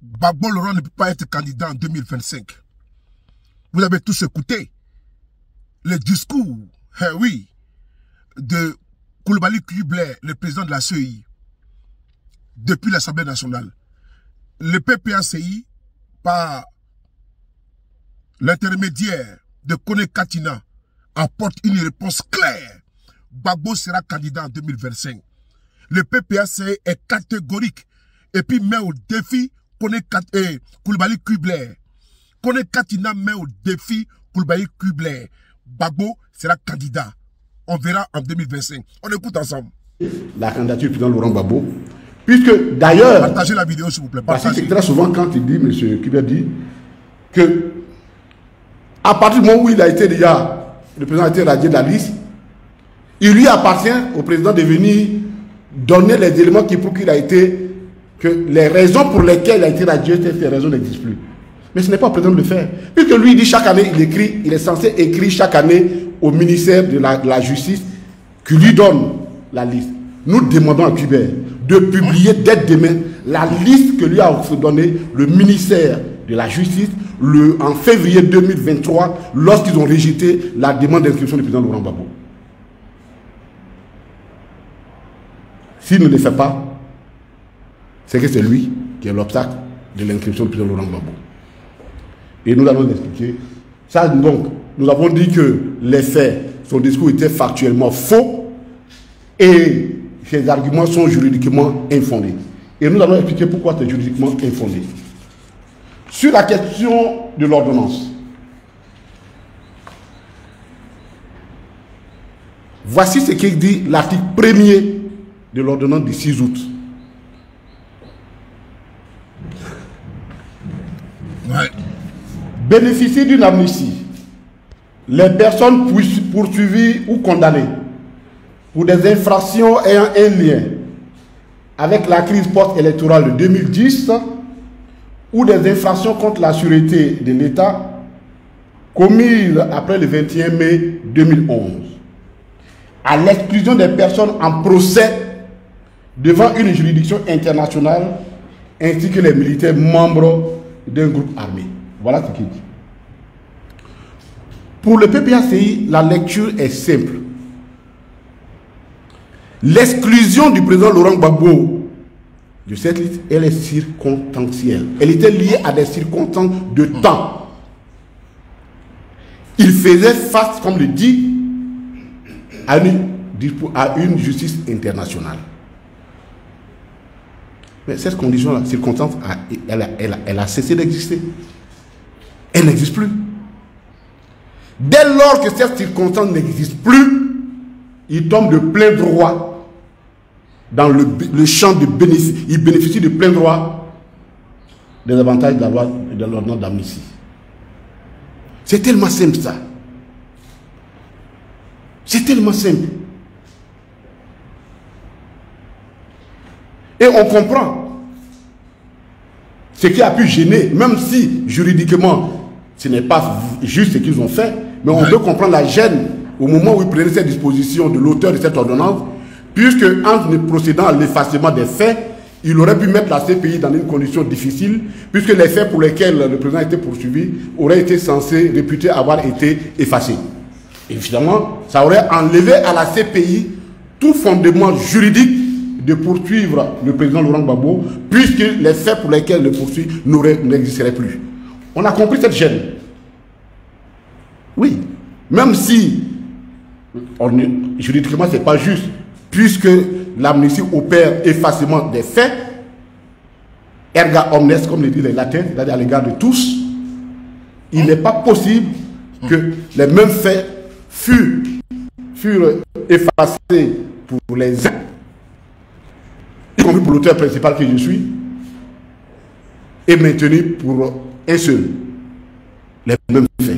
Gbagbo Laurent ne peut pas être candidat en 2025. Vous avez tous écouté le discours, oui, de Coulibaly Kublai, le président de la CEI, depuis l'Assemblée nationale. Le PPACI, par l'intermédiaire de Kone Katina, apporte une réponse claire. Gbagbo sera candidat en 2025. Le PPACI est catégorique et puis met au défi Coulibaly Kublai. Kone Katina met au défi Coulibaly Kublai. Gbagbo sera candidat. On verra en 2025. On écoute ensemble. La candidature du président Laurent Gbagbo. Puisque d'ailleurs, partagez la vidéo s'il vous plaît. C'est très souvent quand il dit, M. Kublai dit, que à partir du moment où il a été déjà, le président a été radié de la liste, il lui appartient au président de venir donner les éléments qui prouvent qu'il a été, que les raisons pour lesquelles il a été radié, ces raisons n'existent plus. Mais ce n'est pas au président de le faire. Puisque lui, il dit chaque année, il écrit, il est censé écrire chaque année au ministère de la Justice qui lui donne la liste. Nous demandons à Kublai de publier dès demain la liste que lui a donnée le ministère de la Justice en février 2023 lorsqu'ils ont rejeté la demande d'inscription du président Laurent Gbagbo. S'il ne le fait pas, c'est que c'est lui qui est l'obstacle de l'inscription du président Laurent Gbagbo. Et nous allons l'expliquer. Ça, donc, nous avons dit que les faits, son discours était factuellement faux et ses arguments sont juridiquement infondés. Et nous allons expliquer pourquoi c'est juridiquement infondé. Sur la question de l'ordonnance, voici ce qu'il dit l'article 1er de l'ordonnance du 6 août. Ouais. Bénéficier d'une amnistie, les personnes poursuivies ou condamnées pour des infractions ayant un lien avec la crise post-électorale de 2010 ou des infractions contre la sûreté de l'État commises après le 21 mai 2011, à l'exclusion des personnes en procès devant une juridiction internationale ainsi que les militaires membres d'un groupe armé. Voilà ce qu'il dit. Pour le PPACI, la lecture est simple. L'exclusion du président Laurent Gbagbo de cette liste, elle est circonstancielle. Elle était liée à des circonstances de temps. Il faisait face, comme le dit, à une justice internationale. Mais cette condition-là, circonstance, elle a cessé d'exister. Elle n'existe plus. Dès lors que cette circonstance n'existe plus, il tombe de plein droit dans le champ de bénéfice. Il bénéficie de plein droit des avantages de la loi et de l'ordonnance d'amnistie. C'est tellement simple ça. C'est tellement simple. Et on comprend ce qui a pu gêner, même si juridiquement ce n'est pas juste ce qu'ils ont fait, mais on peut comprendre la gêne au moment où ils prenaient cette disposition de l'auteur de cette ordonnance, puisque en procédant à l'effacement des faits, il aurait pu mettre la CPI dans une condition difficile, puisque les faits pour lesquels le président a été poursuivi auraient été censés, réputés avoir été effacés. Évidemment, ça aurait enlevé à la CPI tout fondement juridique de poursuivre le président Laurent Gbagbo, puisque les faits pour lesquels le poursuit n'existeraient plus. On a compris cette gêne. Oui, même si juridiquement ce n'est pas juste, puisque l'amnistie opère effacement des faits, erga omnes, comme le disent les latins, c'est-à-dire à l'égard de tous, il n'est pas possible que les mêmes faits furent effacés pour les uns, y compris pour l'auteur principal que je suis, et maintenus pour un seul. Les mêmes faits.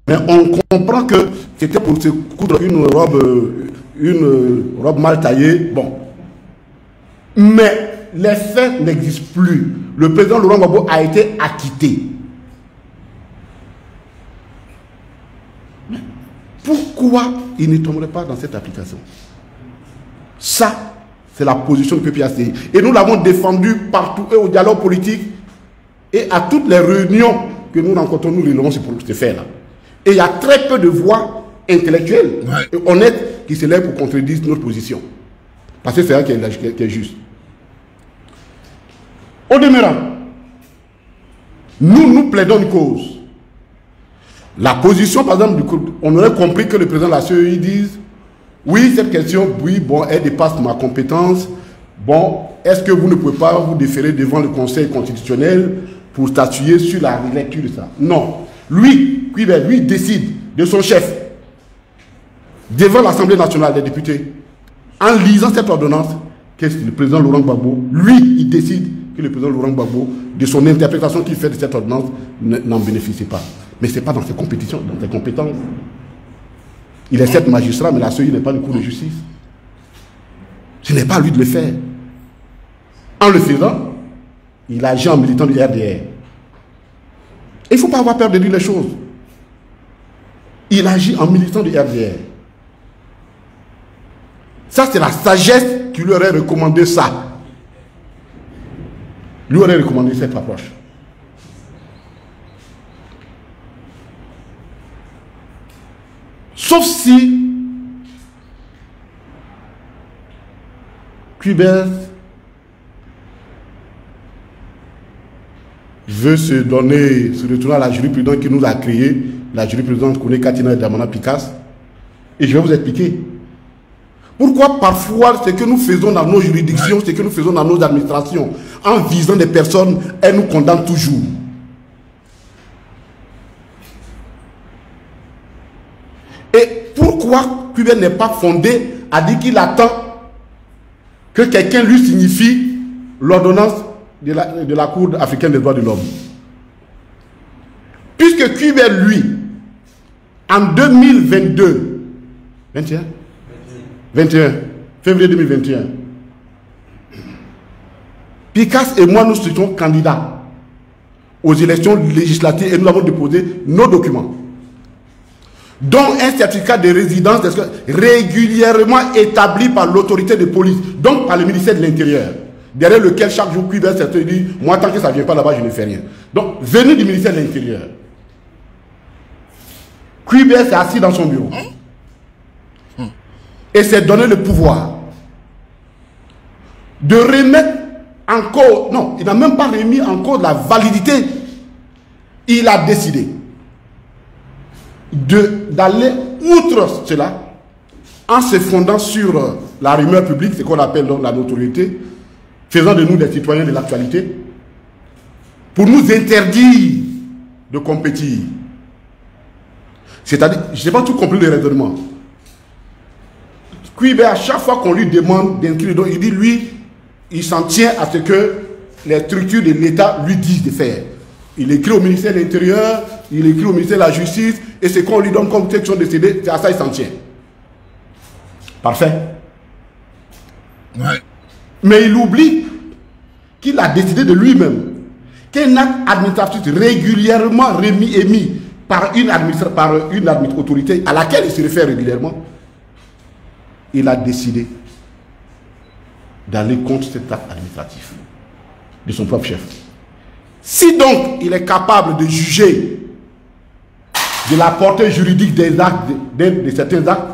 Mais on comprend que c'était pour se coudre une robe mal taillée. Bon. Mais les faits n'existent plus. Le président Laurent Gbagbo a été acquitté. Pourquoi il ne tomberait pas dans cette application? Ça, C'est la position du PPACI. Et nous l'avons défendu partout, et au dialogue politique, et à toutes les réunions que nous rencontrons, nous relevons pour ce faire-là. Et il y a très peu de voix intellectuelles et honnêtes qui se lèvent pour contredire notre position. Parce que c'est ça qui est juste. Au demeurant, nous plaidons une cause. La position, par exemple, on aurait compris que le président de la CEI dise oui, cette question, oui, bon, elle dépasse ma compétence. Bon, est-ce que vous ne pouvez pas vous déférer devant le Conseil constitutionnel pour statuer sur la lecture de ça? Non. Lui décide de son chef devant l'Assemblée nationale des députés en lisant cette ordonnance que le président Laurent Gbagbo, lui, il décide que le président Laurent Gbagbo, de son interprétation qu'il fait de cette ordonnance, n'en bénéficie pas. Mais ce n'est pas dans ses compétitions, dans ses compétences. Il est certes magistrat, mais la CEI n'est pas une cour de justice. Ce n'est pas à lui de le faire. En le faisant, il agit en militant du RDR. Il ne faut pas avoir peur de dire les choses. Il agit en militant du RDR. Ça, c'est la sagesse qui lui aurait recommandé ça. Lui aurait recommandé cette approche. Sauf si Quibert veut se retourner à la jurisprudence qui nous a créé, la jurisprudence Kone Katina et Damana Picasse. Et je vais vous expliquer. Pourquoi parfois ce que nous faisons dans nos juridictions, ce que nous faisons dans nos administrations, en visant des personnes, elles nous condamnent toujours. Et pourquoi Quibert n'est pas fondé à dire qu'il attend que quelqu'un lui signifie l'ordonnance de la Cour africaine des droits de l'homme? Puisque Quibert, lui, en 2022, 21, février 2021, Picasse et moi, nous étions candidats aux élections législatives et nous avons déposé nos documents, dont un certificat de résidence régulièrement établi par l'autorité de police, donc par le ministère de l'Intérieur, derrière lequel chaque jour Quibert s'est dit, moi tant que ça ne vient pas là-bas, je ne fais rien. Donc, venu du ministère de l'Intérieur, Quibert s'est assis dans son bureau et s'est donné le pouvoir de remettre en cause, non, il n'a même pas remis en cause la validité. Il a décidé d'aller outre cela en se fondant sur la rumeur publique, ce qu'on appelle donc la notoriété, faisant de nous des citoyens de l'actualité, pour nous interdire de compétir. C'est-à-dire, je n'ai pas tout compris le raisonnement. Quibert, à chaque fois qu'on lui demande d'inscrire, il dit, lui, il s'en tient à ce que les structures de l'État lui disent de faire. Il écrit au ministère de l'Intérieur, il écrit au ministère de la Justice, et ce qu'on lui donne comme texte sont décédés, c'est à ça qu'il s'en tient. Parfait. Ouais. Mais il oublie qu'il a décidé de lui-même qu'un acte administratif régulièrement émis par une autorité à laquelle il se réfère régulièrement, il a décidé d'aller contre cet acte administratif de son propre chef. Si donc il est capable de juger de la portée juridique des actes, de certains actes,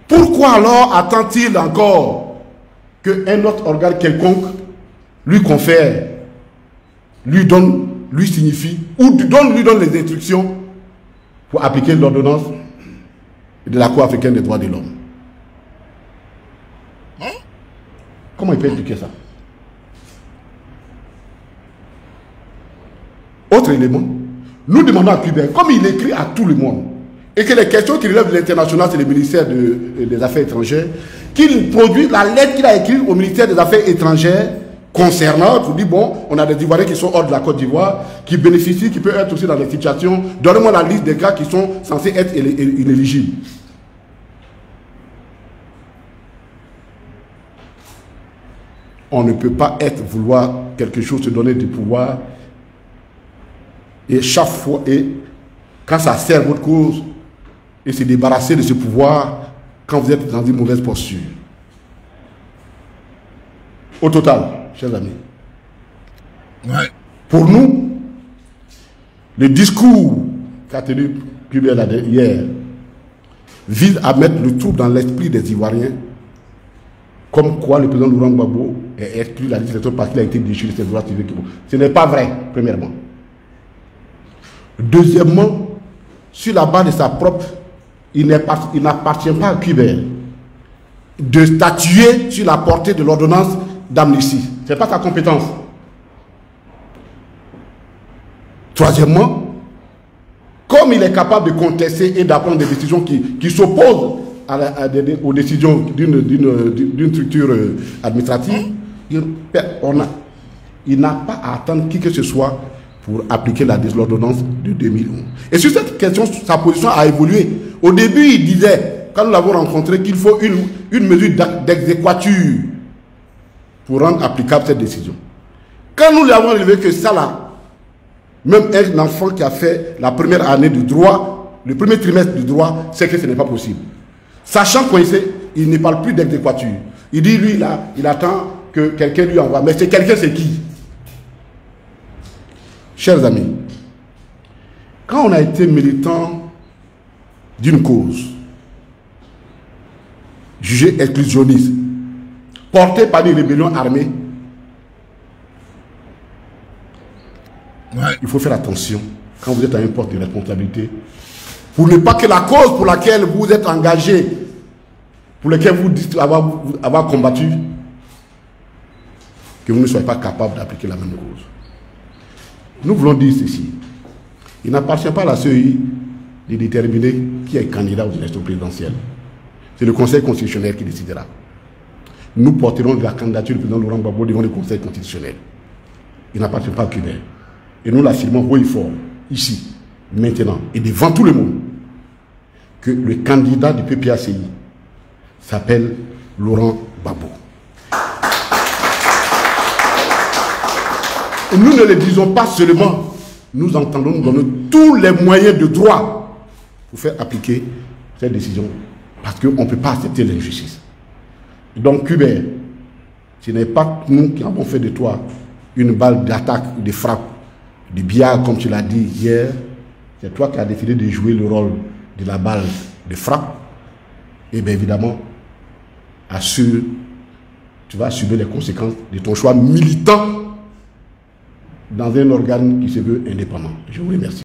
pourquoi alors attend-il encore qu'un autre organe quelconque lui confère, lui donne, lui signifie, ou lui donne les instructions pour appliquer l'ordonnance de la Cour africaine des droits de l'homme? Comment il peut expliquer ça? Autre élément, nous demandons à Quibert, comme il écrit à tout le monde, et que les questions qui relèvent de l'international, c'est le ministère des Affaires étrangères, qu'il produit la lettre qu'il a écrite au ministère des Affaires étrangères concernant, pour dire, bon, on a des Ivoiriens qui sont hors de la Côte d'Ivoire, qui bénéficient, qui peuvent être aussi dans des situations, donnez-moi la liste des cas qui sont censés être inéligibles. On ne peut pas vouloir quelque chose, se donner du pouvoir, et chaque fois, et quand ça sert votre cause, et se débarrasser de ce pouvoir quand vous êtes dans une mauvaise posture. Au total, chers amis, Ouais. pour nous, le discours qu'a tenu Cuba hier vise à mettre le trouble dans l'esprit des Ivoiriens, comme quoi le président Laurent Gbagbo est exclu de la liste électorale parce qu'il a été déchu de ses droits civiques. Ce n'est pas vrai, premièrement. Deuxièmement, sur la base de sa propre, il n'appartient pas à Cuba de statuer sur la portée de l'ordonnance d'amnistie. Ce n'est pas sa compétence. Troisièmement, comme il est capable de contester et d'apprendre des décisions qui s'opposent aux décisions d'une structure administrative, il n'a pas à attendre qui que ce soit pour appliquer l'ordonnance de 2011. Et sur cette question, sa position a évolué. Au début, il disait, quand nous l'avons rencontré, qu'il faut une mesure d'exéquatur pour rendre applicable cette décision. Quand nous lui avons relevé que ça là, même un enfant qui a fait la première année de droit, le premier trimestre de droit, sait que ce n'est pas possible. Sachant qu'on sait, il ne parle plus d'exéquatur. Il dit, lui, là, il attend que quelqu'un lui envoie. Mais c'est quelqu'un, c'est qui? Chers amis, quand on a été militant d'une cause, jugé exclusionniste, porté par des rébellions armées, il faut faire attention quand vous êtes à un poste de responsabilité pour ne pas que la cause pour laquelle vous êtes engagé, pour laquelle vous dites avoir combattu, que vous ne soyez pas capable d'appliquer la même cause. Nous voulons dire ceci. Il n'appartient pas à la CEI de déterminer qui est candidat aux élections présidentielles. C'est le Conseil constitutionnel qui décidera. Nous porterons la candidature du président Laurent Gbagbo devant le Conseil constitutionnel. Il n'appartient pas à Cuba. Et nous l'affirmons haut et fort, ici, maintenant, et devant tout le monde, que le candidat du PPACI s'appelle Laurent Gbagbo. Et nous ne le disons pas seulement, nous entendons nous donner tous les moyens de droit pour faire appliquer cette décision, parce qu'on ne peut pas accepter l'injustice. Donc, Cuba, ce n'est pas nous qui avons fait de toi une balle d'attaque ou de frappe, du billard, comme tu l'as dit hier. C'est toi qui as décidé de jouer le rôle de la balle de frappe. Et bien évidemment, tu vas assumer les conséquences de ton choix militant dans un organe qui se veut indépendant. Je vous remercie.